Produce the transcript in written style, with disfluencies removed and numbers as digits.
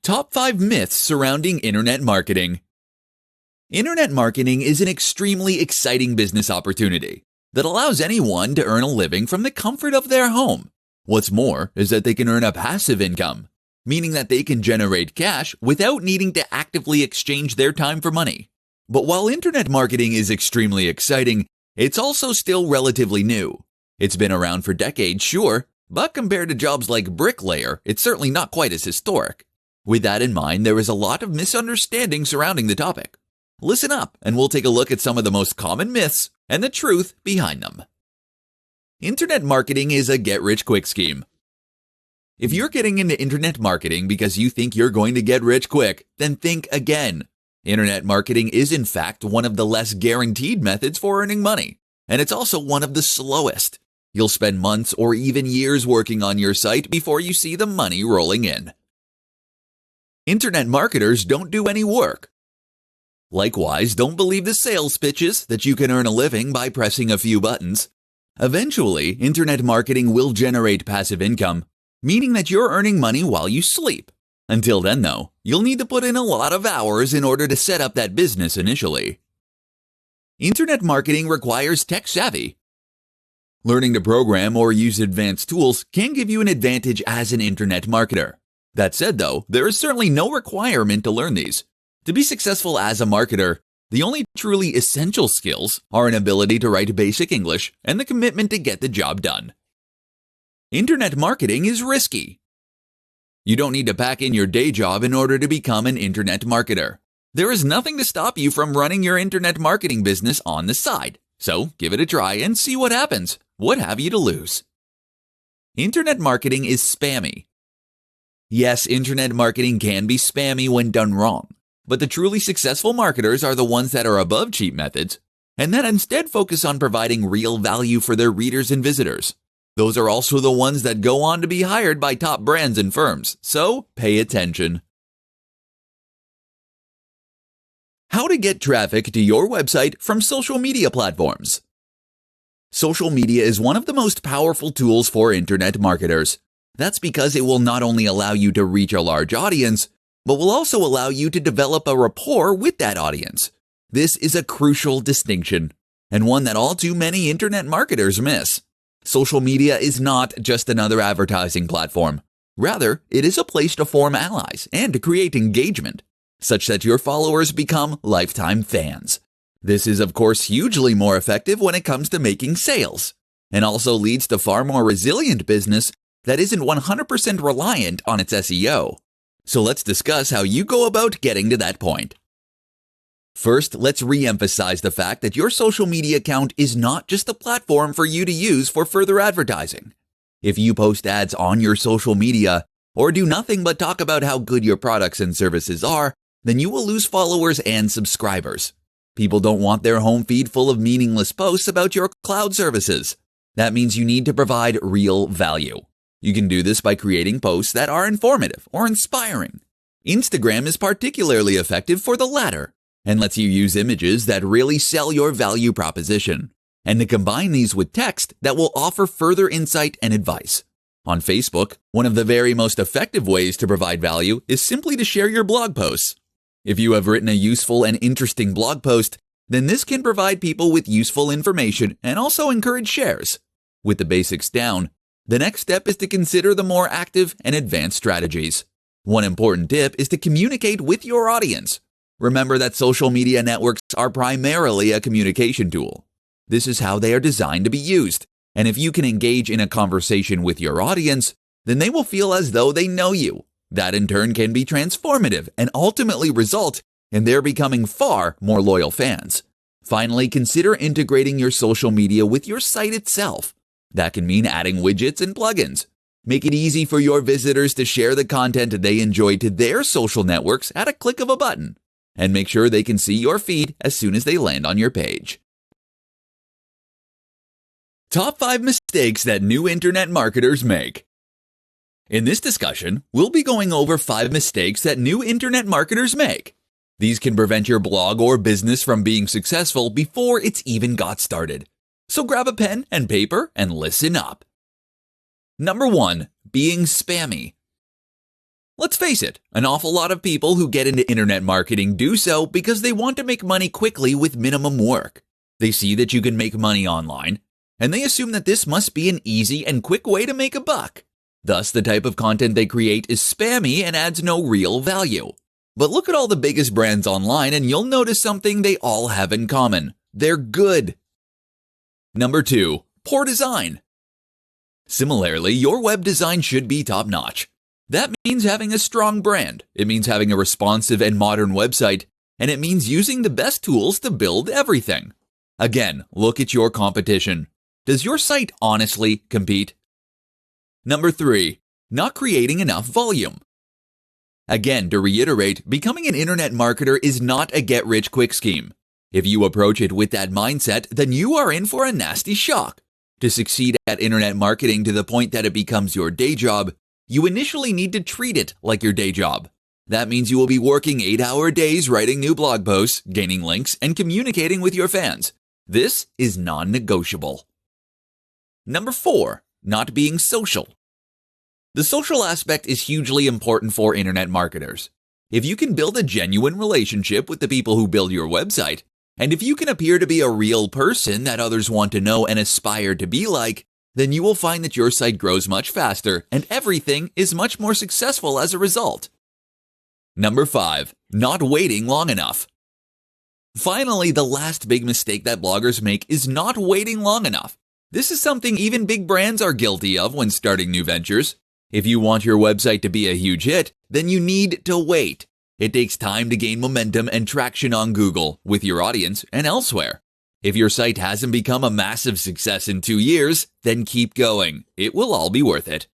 Top 5 Myths Surrounding Internet Marketing. Internet marketing is an extremely exciting business opportunity that allows anyone to earn a living from the comfort of their home. What's more is that they can earn a passive income, meaning that they can generate cash without needing to actively exchange their time for money. But while internet marketing is extremely exciting, it's also still relatively new. It's been around for decades, sure, but compared to jobs like bricklayer, it's certainly not quite as historic. With that in mind, there is a lot of misunderstanding surrounding the topic. Listen up, and we'll take a look at some of the most common myths and the truth behind them. Internet marketing is a get-rich-quick scheme. If you're getting into internet marketing because you think you're going to get rich quick, then think again. Internet marketing is in fact one of the less guaranteed methods for earning money, and it's also one of the slowest. You'll spend months or even years working on your site before you see the money rolling in. Internet marketers don't do any work. Likewise, don't believe the sales pitches that you can earn a living by pressing a few buttons. Eventually, internet marketing will generate passive income, meaning that you're earning money while you sleep. Until then, though, you'll need to put in a lot of hours in order to set up that business initially. Internet marketing requires tech savvy. Learning to program or use advanced tools can give you an advantage as an internet marketer. That said, though, there is certainly no requirement to learn these. To be successful as a marketer, the only truly essential skills are an ability to write basic English and the commitment to get the job done. Internet marketing is risky. You don't need to pack in your day job in order to become an internet marketer. There is nothing to stop you from running your internet marketing business on the side. So give it a try and see what happens. What have you to lose? Internet marketing is spammy. Yes, internet marketing can be spammy when done wrong, but the truly successful marketers are the ones that are above cheap methods and that instead focus on providing real value for their readers and visitors. Those are also the ones that go on to be hired by top brands and firms, so pay attention. How to get traffic to your website from social media platforms. Social media is one of the most powerful tools for internet marketers. That's because it will not only allow you to reach a large audience, but will also allow you to develop a rapport with that audience. This is a crucial distinction, and one that all too many internet marketers miss. Social media is not just another advertising platform. Rather, it is a place to form allies and to create engagement, such that your followers become lifetime fans. This is, of course, hugely more effective when it comes to making sales, and also leads to far more resilient business that isn't 100% reliant on its SEO. So let's discuss how you go about getting to that point. First, let's re-emphasize the fact that your social media account is not just a platform for you to use for further advertising. If you post ads on your social media or do nothing but talk about how good your products and services are, then you will lose followers and subscribers. People don't want their home feed full of meaningless posts about your cloud services. That means you need to provide real value. You can do this by creating posts that are informative or inspiring. Instagram is particularly effective for the latter and lets you use images that really sell your value proposition, and to combine these with text that will offer further insight and advice. On Facebook, one of the very most effective ways to provide value is simply to share your blog posts. If you have written a useful and interesting blog post, then this can provide people with useful information and also encourage shares. With the basics down, the next step is to consider the more active and advanced strategies. One important tip is to communicate with your audience. Remember that social media networks are primarily a communication tool. This is how they are designed to be used, and if you can engage in a conversation with your audience, then they will feel as though they know you. That in turn can be transformative and ultimately result in their becoming far more loyal fans. Finally, consider integrating your social media with your site itself. That can mean adding widgets and plugins. Make it easy for your visitors to share the content they enjoy to their social networks at a click of a button. And make sure they can see your feed as soon as they land on your page. Top 5 mistakes that new internet marketers make. In this discussion, we'll be going over 5 mistakes that new internet marketers make. These can prevent your blog or business from being successful before it's even got started. So grab a pen and paper and listen up. Number 1. Being spammy. Let's face it, an awful lot of people who get into internet marketing do so because they want to make money quickly with minimum work. They see that you can make money online, and they assume that this must be an easy and quick way to make a buck. Thus, the type of content they create is spammy and adds no real value. But look at all the biggest brands online and you'll notice something they all have in common. They're good. Number 2. Poor design. Similarly, your web design should be top-notch. That means having a strong brand, it means having a responsive and modern website, and it means using the best tools to build everything. Again, look at your competition. Does your site honestly compete? Number 3. Not creating enough volume. Again, to reiterate, becoming an internet marketer is not a get-rich-quick scheme. If you approach it with that mindset, then you are in for a nasty shock. To succeed at internet marketing to the point that it becomes your day job, you initially need to treat it like your day job. That means you will be working 8-hour days writing new blog posts, gaining links, and communicating with your fans. This is non-negotiable. Number 4. Not being social. The social aspect is hugely important for internet marketers. If you can build a genuine relationship with the people who build your website, and if you can appear to be a real person that others want to know and aspire to be like, then you will find that your site grows much faster and everything is much more successful as a result. Number 5. Not waiting long enough. Finally, the last big mistake that bloggers make is not waiting long enough. This is something even big brands are guilty of when starting new ventures. If you want your website to be a huge hit, then you need to wait. It takes time to gain momentum and traction on Google, with your audience, and elsewhere. If your site hasn't become a massive success in 2 years, then keep going. It will all be worth it.